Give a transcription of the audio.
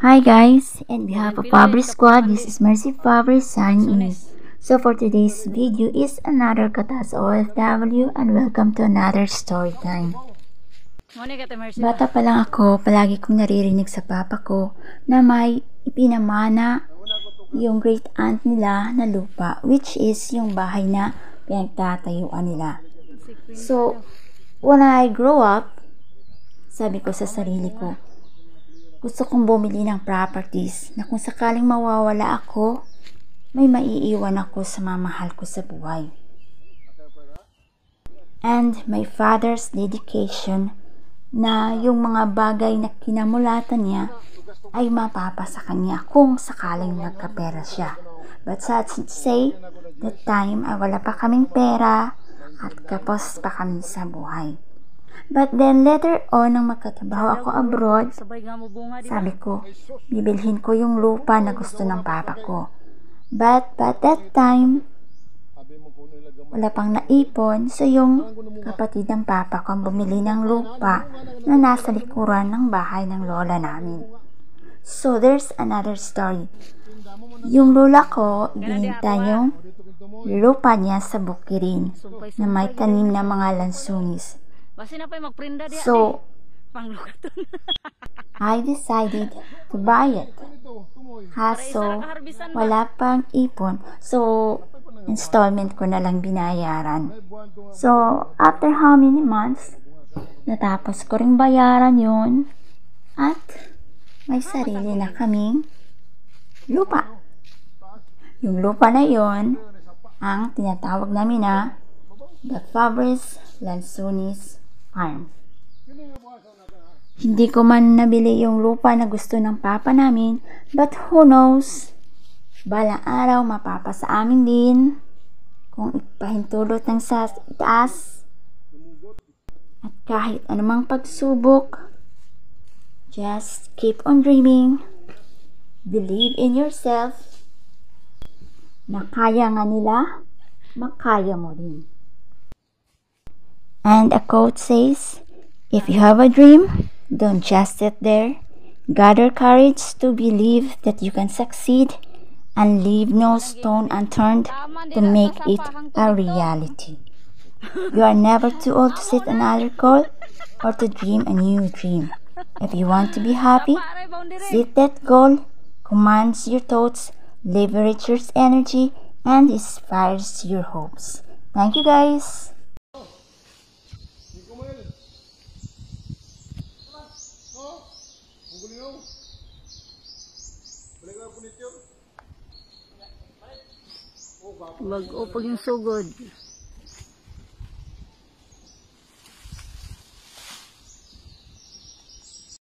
Hi guys, on behalf of Fabric Squad, this is Mercy Fabric signing in. So for today's video is another Katas OFW and welcome to another story time. Bata pa lang ako, palagi kong naririnig sa papa ko na may ipinamana yung great aunt nila na lupa, which is yung bahay na pinagtatayuan nila. So, when I grow up, sabi ko sa sarili ko, gusto kong bumili ng properties na kung sakaling mawawala ako, may maiiwan ako sa mamahal ko sa buhay. And my father's dedication na yung mga bagay na kinamulatan niya ay mapapasa kanya kung sakaling magkapera siya. But sad to say, that time ay wala pa kaming pera at kapos pa kami sa buhay. But then later on, nang magkatrabaho ako abroad, sabi ko, bibilhin ko yung lupa na gusto ng papa ko. But that time, wala pang naipon, so yung kapatid ng papa ko ang bumili ng lupa na nasa likuran ng bahay ng lola namin. So there's another story. Yung lola ko, bininta yung lupa niya sa Bukirin na may tanim na mga lansunis. So, I decided to buy it. Kaso, wala pang ipon. So, installment ko na lang binayaran. So, after how many months, natapos ko ring bayaran yun at may sarili na kaming lupa. Yung lupa na yun, ang tinatawag namin na the Fabric Lansunis Farm. Hindi ko man nabili yung lupa na gusto ng papa namin, but who knows, balang araw mapapa sa amin din kung ipahintulot ng sa itaas. At kahit anumang pagsubok, just keep on dreaming, believe in yourself, na kaya nga nila, makaya mo din. And a quote says, if you have a dream, don't just sit there. Gather courage to believe that you can succeed and leave no stone unturned to make it a reality. You are never too old to set another goal or to dream a new dream. If you want to be happy, set that goal, commands your thoughts, leverage your energy, and inspires your hopes. Thank you guys. Wag o pag yung sugod.